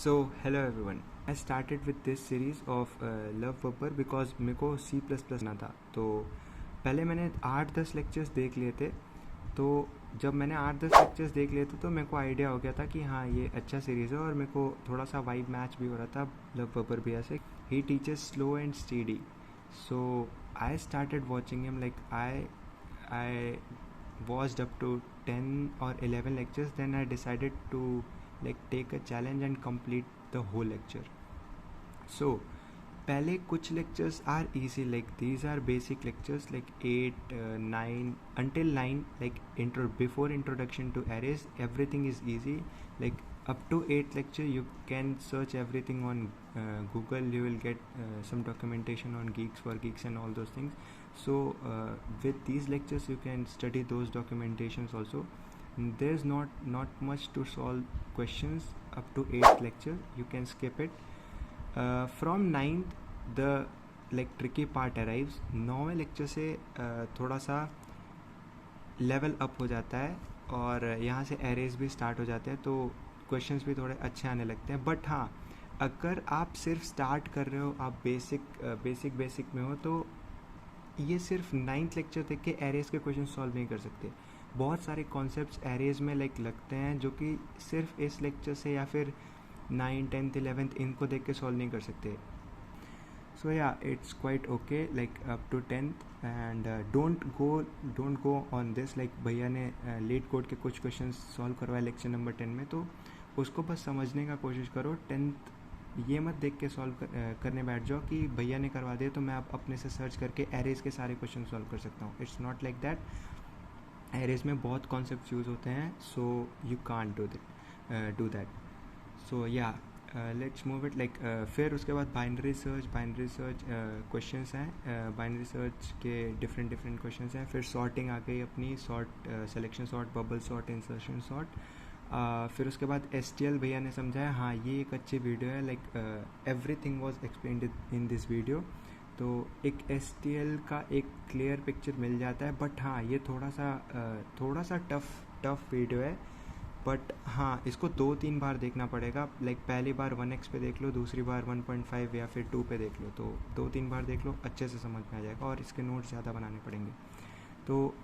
So hello everyone. I started with this series of Love Babbar because मेरे को C++ ना था. तो पहले मैंने 8-10 लेक्चर्स देख लिए थे. तो जब मैंने 8-10 लेक्चर्स देख लिए थे तो मेरे को आइडिया हो गया था कि हाँ ये अच्छा सीरीज़ है और मेरे को थोड़ा सा वाइब मैच भी हो रहा था लव वर्बर भैया से. He teaches slow and steady. So I started watching him. Like I watched up to 10 or 11 lectures. Then I decided to take a challenge and complete the whole lecture. So पहले कुछ lectures are easy, like these are basic lectures like 8 9 until 9, like before introduction to arrays everything is easy. Like up to 8 lecture you can search everything on Google. You will get some documentation on Geeks for Geeks and all those things. So with these lectures you can study those documentations also. There's not much to solve questions up to 8th lecture. You can skip it. From 9th the tricky part arrives. 9वें lecture से थोड़ा सा level up हो जाता है और यहाँ से एरेज भी स्टार्ट हो जाते हैं, तो क्वेश्चंस भी थोड़े अच्छे आने लगते हैं. बट हाँ, अगर आप सिर्फ स्टार्ट कर रहे हो, आप बेसिक में हो, तो ये सिर्फ 9th लेक्चर देख के एरेज के क्वेश्चन सॉल्व नहीं कर सकते. बहुत सारे कॉन्सेप्ट्स एरेज में लगते हैं जो कि सिर्फ इस लेक्चर से या फिर 9th 10th 11th इनको देख के सॉल्व नहीं कर सकते. So yeah it's quite okay like up to 10th. And don't go on this. Like भैया ने लीड कोड के कुछ क्वेश्चन सॉल्व करवाए लेक्चर नंबर 10 में, तो उसको बस समझने का कोशिश करो. 10th ये मत देख के सॉल्व करने बैठ जाओ कि भैया ने करवा दिया तो मैं अब अपने से सर्च करके एरेज के सारे क्वेश्चन सॉल्व कर सकता हूँ. It's not like that. Arrays में बहुत कॉन्सेप्ट यूज़ होते हैं, so you can't do that. So yeah let's move it. Like फिर उसके बाद बाइनरी सर्च क्वेश्चंस हैं. बाइनरी सर्च के डिफरेंट क्वेश्चंस हैं. फिर सॉर्टिंग आ गई अपनी, selection sort, bubble sort, insertion sort. फिर उसके बाद STL भैया ने समझाया. हाँ, ये एक अच्छी वीडियो है. Like everything was explained in this video. तो एक STL का एक क्लियर पिक्चर मिल जाता है. बट हाँ, ये थोड़ा सा टफ वीडियो है. बट हाँ, इसको 2-3 बार देखना पड़ेगा. लाइक पहली बार 1x पे देख लो, दूसरी बार 1.5 या फिर 2 पे देख लो. तो 2-3 बार देख लो, अच्छे से समझ में आ जाएगा और इसके नोट्स ज़्यादा बनाने पड़ेंगे. तो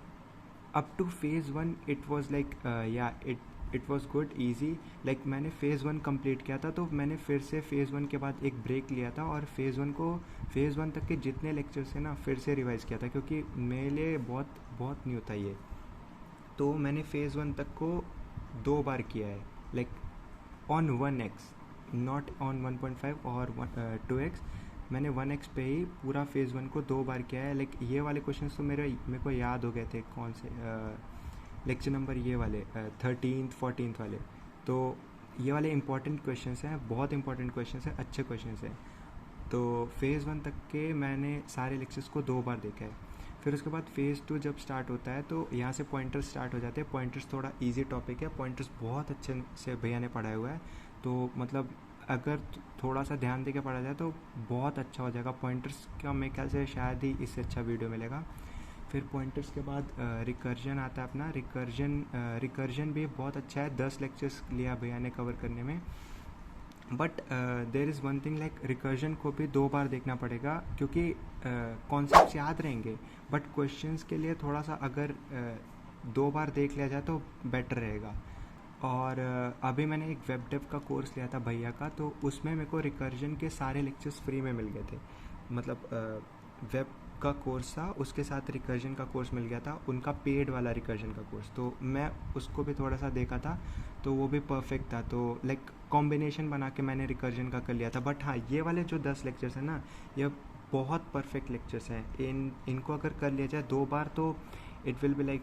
up two phase 1 it was like it was good, easy. Like मैंने फ़ेज़ 1 कंप्लीट किया था, तो मैंने फिर से फ़ेज़ 1 के बाद एक ब्रेक लिया था और फ़ेज़ 1 तक के जितने लेक्चर्स थे ना फिर से रिवाइज़ किया था, क्योंकि मेरे लिए बहुत न्यू था ये. तो मैंने फ़ेज़ 1 तक को 2 बार किया है. Like on 1x, not on 1.5 और 2x. मैंने 1x पे ही पूरा फ़ेज़ 1 को 2 बार किया है. लाइक ये वाले क्वेश्चंस तो मेरे को याद हो गए थे. कौन से लेक्चर नंबर ये वाले 13th 14th वाले. तो ये वाले इंपॉर्टेंट क्वेश्चंस हैं, बहुत इंपॉर्टेंट क्वेश्चंस हैं, अच्छे क्वेश्चंस हैं. तो फ़ेज़ 1 तक के मैंने सारे लेक्चर्स को 2 बार देखा है. फिर उसके बाद फ़ेज़ 2 जब स्टार्ट होता है तो यहाँ से पॉइंटर्स स्टार्ट हो जाते हैं. पॉइंटर्स थोड़ा इजी टॉपिक है. पॉइंटर्स बहुत अच्छे से भैया ने पढ़ाया हुआ है. तो मतलब अगर थोड़ा सा ध्यान दे के पढ़ा जाए तो बहुत अच्छा हो जाएगा. पॉइंटर्स का मेरे ख्याल से शायद ही इससे अच्छा वीडियो मिलेगा. फिर पॉइंटर्स के बाद रिकर्जन आता है अपना. रिकर्जन भी बहुत अच्छा है. 10 लेक्चर्स लिया भैया ने कवर करने में. But there is one thing, like recursion को भी 2 बार देखना पड़ेगा, क्योंकि कॉन्सेप्ट्स याद रहेंगे. बट क्वेश्चंस के लिए थोड़ा सा अगर 2 बार देख लिया जाए तो बेटर रहेगा. और अभी मैंने एक वेब डेव का कोर्स लिया था भैया का, तो उसमें मेरे को रिकर्जन के सारे लेक्चर्स फ्री में मिल गए थे. मतलब वेब का कोर्स था, उसके साथ रिकर्जन का कोर्स मिल गया था, उनका पेड वाला रिकर्जन का कोर्स. तो मैं उसको भी थोड़ा सा देखा था, तो वो भी परफेक्ट था. तो लाइक कॉम्बिनेशन बना के मैंने रिकर्जन का कर लिया था. बट हाँ, ये वाले जो 10 लेक्चर्स हैं ना, ये बहुत परफेक्ट लेक्चर्स हैं. इनको अगर कर लिया जाए 2 बार तो it will be like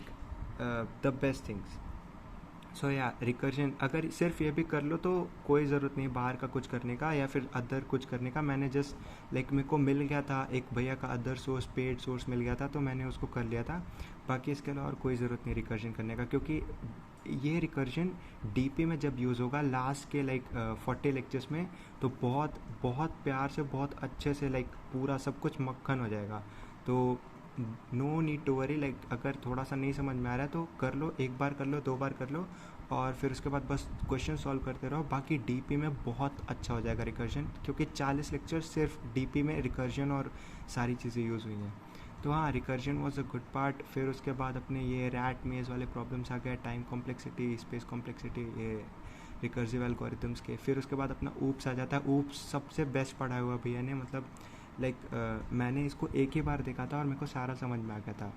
the best things. So yeah recursion अगर सिर्फ ये भी कर लो तो कोई ज़रूरत नहीं बाहर का कुछ करने का या फिर अदर कुछ करने का. मैंने जस्ट लाइक मेरे को मिल गया था एक भैया का अदर सोर्स, पेड सोर्स मिल गया था, तो मैंने उसको कर लिया था. बाकी इसके अलावा और कोई ज़रूरत नहीं रिकर्जन करने का, क्योंकि ये रिकर्जन DP में जब यूज़ होगा लास्ट के लाइक 40 लेक्चर्स में, तो बहुत प्यार से, बहुत अच्छे से लाइक पूरा सब कुछ मक्खन हो जाएगा. तो no need to worry, like अगर थोड़ा सा नहीं समझ में आ रहा है तो कर लो, एक बार कर लो, दो बार कर लो, और फिर उसके बाद बस क्वेश्चन सॉल्व करते रहो। बाकी डीपी में बहुत अच्छा हो जाएगा रिकर्जन, क्योंकि 40 लेक्चर सिर्फ डीपी में रिकर्जन और सारी चीज़ें यूज़ हुई हैं। तो हाँ, recursion was a good part. फिर उसके बाद अपने ये रैट मेज वाले प्रॉब्लम्स आ गए, टाइम कॉम्प्लेक्सिटी, स्पेस कॉम्प्लेक्सिटी, ये रिकर्सिव एल्गोरिथम्स के। फिर उसके बाद अपना ऊप्स आ जाता है। ऊप्स सबसे बेस्ट पढ़ाया हुआ भैया ने, मतलब लाइक मैंने इसको एक ही बार देखा था और मेरे को सारा समझ में आ गया था।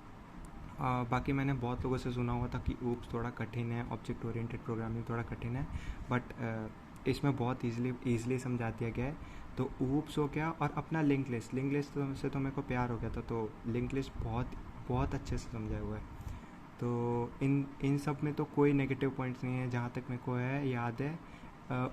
बाकी मैंने बहुत लोगों से सुना हुआ था कि ऊप्स थोड़ा कठिन है, ऑब्जेक्ट ओरिएंटेड प्रोग्रामिंग थोड़ा कठिन है, बट इसमें बहुत ईजिली समझा दिया गया है। तो ऊप्स हो गया, और अपना लिंक लिस्ट से तो मेरे को प्यार हो गया था, तो लिंक लिस्ट बहुत बहुत अच्छे से समझाया हुआ है। तो इन इन सब में तो कोई नेगेटिव पॉइंट्स नहीं है जहाँ तक मेरे को है याद है।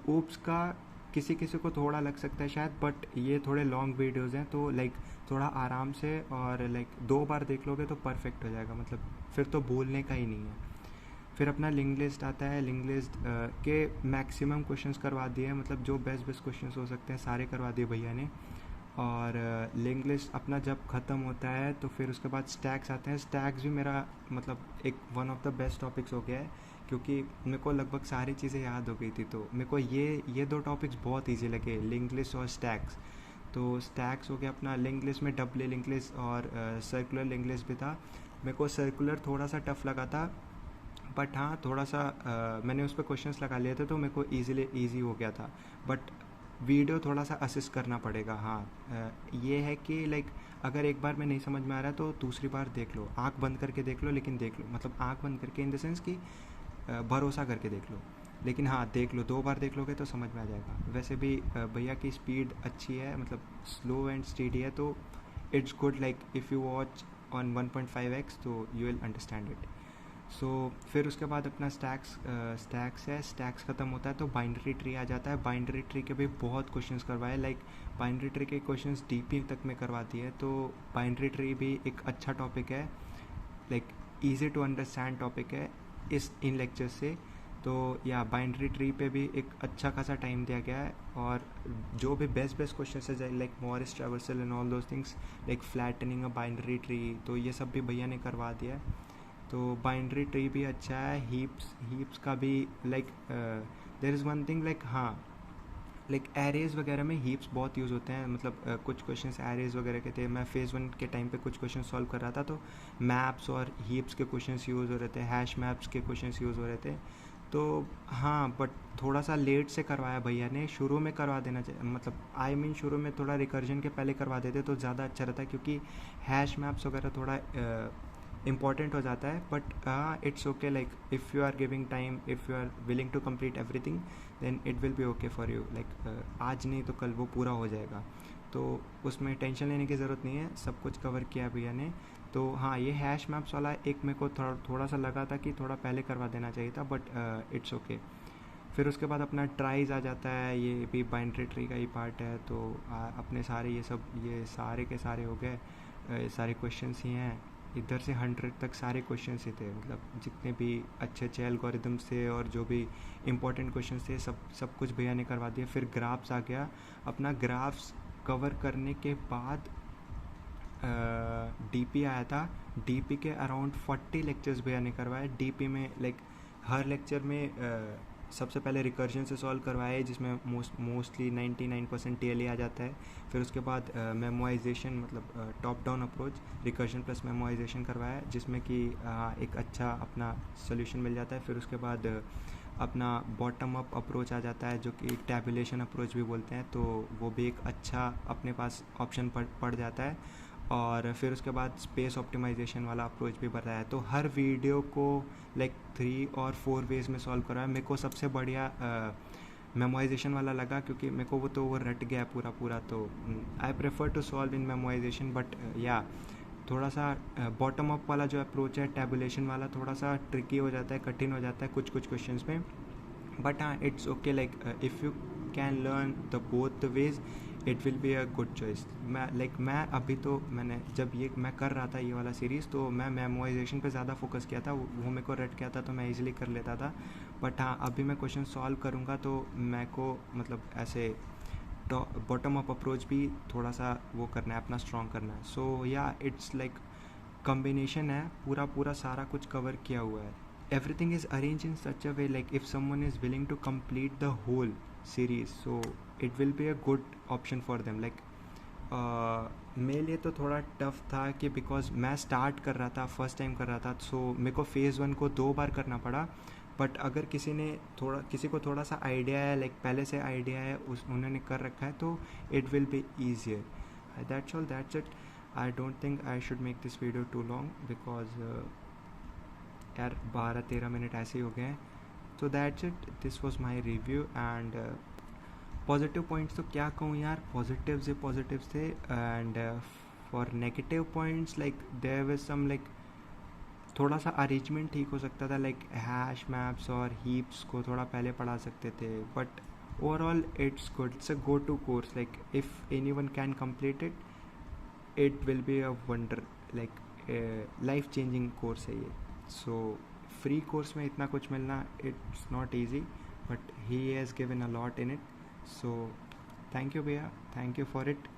ऊप्स का किसी किसी को थोड़ा लग सकता है शायद, बट ये थोड़े लॉन्ग वीडियोस हैं, तो लाइक थोड़ा आराम से और लाइक 2 बार देख लोगे तो परफेक्ट हो जाएगा, मतलब फिर तो भूलने का ही नहीं है। फिर अपना लिंक लिस्ट आता है। लिंक लिस्ट के मैक्सिमम क्वेश्चंस करवा दिए हैं, मतलब जो बेस्ट बेस्ट क्वेश्चंस हो सकते हैं सारे करवा दिए भैया ने। और लिंक लिस्ट अपना जब ख़त्म होता है तो फिर उसके बाद स्टैक्स आते हैं। स्टैक्स भी मेरा मतलब एक one of the best topics हो गया है, क्योंकि मेरे को लगभग सारी चीज़ें याद हो गई थी, तो मेरे को ये 2 टॉपिक्स बहुत ईजी लगे, लिंक लिस्ट और स्टैक्स। तो स्टैक्स हो गया अपना। लिंक लिस्ट में डबल लिंक लिस्ट और सर्कुलर लिंक लिस्ट भी था। मेरे को सर्कुलर थोड़ा सा टफ लगा था, बट हाँ थोड़ा सा मैंने उस पर क्वेश्चंस लगा लिए थे तो मेरे को ईजी हो गया था। बट वीडियो थोड़ा सा असिस्ट करना पड़ेगा। हाँ ये है कि लाइक अगर एक बार में नहीं समझ में आ रहा है तो दूसरी बार देख लो, आंख बंद करके देख लो, लेकिन देख लो, मतलब आंख बंद करके इन द सेंस कि भरोसा करके देख लो, लेकिन हाँ देख लो, 2 बार देख लोगे तो समझ में आ जाएगा। वैसे भी भैया की स्पीड अच्छी है, मतलब स्लो एंड स्टेडी है, तो it's good. Like if you watch on 1.5x तो यू विल अंडरस्टैंड इट। सो फिर उसके बाद अपना स्टैक्स है। स्टैक्स ख़त्म होता है तो बाइनरी ट्री आ जाता है। बाइनरी ट्री के भी बहुत क्वेश्चंस करवाए, लाइक बाइनरी ट्री के क्वेश्चंस डीपी तक में करवाती है, तो बाइनरी ट्री भी एक अच्छा टॉपिक है, like easy to understand topic है इन लेक्चर से। तो या बाइनरी ट्री पे भी एक अच्छा खासा टाइम दिया गया है, और जो भी बेस्ट क्वेश्चन है like Morris traversal and all those things, like flattening a binary tree, तो ये सब भी भैया ने करवा दिया है। तो बाइनरी ट्री भी अच्छा है। हीप्स का भी like there is one thing, like हाँ लाइक एरेज़ वगैरह में हीप्स बहुत यूज़ होते हैं, मतलब कुछ क्वेश्चंस एरेज़ वगैरह के थे। मैं फेज़ 1 के टाइम पे कुछ क्वेश्चन सॉल्व कर रहा था, तो मैप्स और हीप्स के क्वेश्चंस यूज़ हो रहे थे, हैश मैप्स के क्वेश्चंस यूज़ हो रहे थे। तो हाँ, बट थोड़ा सा लेट से करवाया भैया ने, शुरू में करवा देना चाहिए, मतलब आई मीन शुरू में थोड़ा रिकर्जन के पहले करवा देते तो ज़्यादा अच्छा रहता, क्योंकि हैश मैप्स वगैरह थोड़ा इम्पॉर्टेंट हो जाता है। But it's okay, like if you are giving time, if you are willing to complete everything, then it will be okay for you. Like आज नहीं तो कल वो पूरा हो जाएगा, तो उसमें टेंशन लेने की ज़रूरत नहीं है, सब कुछ कवर किया भैया ने। तो हाँ, ये हैश मैप्स वाला एक मेरे को थोड़ा सा लगा था कि थोड़ा पहले करवा देना चाहिए था, बट इट्स ओके। फिर उसके बाद अपना ट्राइज आ जाता है, ये भी बाइनरी ट्री का ही पार्ट है। तो अपने सारे ये सारे के सारे हो गए, सारे क्वेश्चंस ही हैं, इधर से 100 तक सारे क्वेश्चंस ही थे, मतलब जितने भी अच्छे एल्गोरिदम्स थे और जो भी इम्पोर्टेंट क्वेश्चंस थे सब कुछ भैया ने करवा दिया। फिर ग्राफ्स आ गया अपना। ग्राफ्स कवर करने के बाद डीपी आया था। डीपी के अराउंड 40 लेक्चर्स भैया ने करवाए। डीपी में लाइक हर लेक्चर में सबसे पहले रिकर्जन से सॉल्व करवाए, जिसमें मोस्टली 99% टीएलए आ जाता है। फिर उसके बाद मेमोराइजेशन, मतलब top down approach, recursion plus memorisation करवाया, जिसमें कि एक अच्छा अपना सोल्यूशन मिल जाता है। फिर उसके बाद अपना बॉटम अप अप्रोच आ जाता है, जो कि टैबुलेशन अप्रोच भी बोलते हैं, तो वो भी एक अच्छा अपने पास ऑप्शन पड़ जाता है। और फिर उसके बाद स्पेस ऑप्टिमाइजेशन वाला अप्रोच भी बताया है। तो हर वीडियो को लाइक 3 और 4 वेज में सॉल्व करा है। मेरे को सबसे बढ़िया मेमोराइजेशन वाला लगा, क्योंकि मेरे को वो रट गया पूरा। तो I prefer to solve in memorisation, but yeah थोड़ा सा बॉटम अप वाला जो अप्रोच है टैबुलेशन वाला, थोड़ा सा ट्रिकी हो जाता है, कठिन हो जाता है कुछ क्वेश्चंस में। बट हाँ, it's okay, like if you can learn the both the ways, it will be a good choice. मैं अभी तो जब ये मैं कर रहा था ये वाला सीरीज़, तो मैं मेमोराइजेशन पे ज़्यादा फोकस किया था, वो मेरे को रट गया था, तो मैं इजीली कर लेता था। बट हाँ, अभी मैं क्वेश्चन सॉल्व करूँगा तो मैं को मतलब ऐसे बॉटम अप अप्रोच भी थोड़ा सा वो करना है, अपना स्ट्रॉन्ग करना है। सो या इट्स लाइक कम्बिनेशन है, पूरा पूरा सारा कुछ कवर किया हुआ है. Everything is arranged in such a way like if someone is willing to complete the whole series, so it will be a good option for them. Like मेरे लिए तो थोड़ा टफ था कि बिकॉज मैं स्टार्ट कर रहा था, फर्स्ट टाइम कर रहा था, सो मेरे को फेज़ 1 को 2 बार करना पड़ा. बट अगर किसी को थोड़ा सा आइडिया है, लाइक पहले से आइडिया है, उन्होंने कर रखा है, तो it will be easier. That's all, that's it. I don't think I should make this video too long because यार 12-13 मिनट ऐसे ही हो गए हैं. तो that's it, this was my review. And positive points तो क्या कहूँ यार, पॉजिटिव्स थे. And for negative points like there was some like थोड़ा सा अरेंजमेंट ठीक हो सकता था, लाइक हैश मैप्स और हीप्स को थोड़ा पहले पढ़ा सकते थे. But overall it's good, it's a go to course. Like if anyone can complete it, it will be a wonder, like life changing course है ये. सो फ्री कोर्स में इतना कुछ मिलना, it's not easy, but he has given a lot in it. So thank you भैया, thank you for it.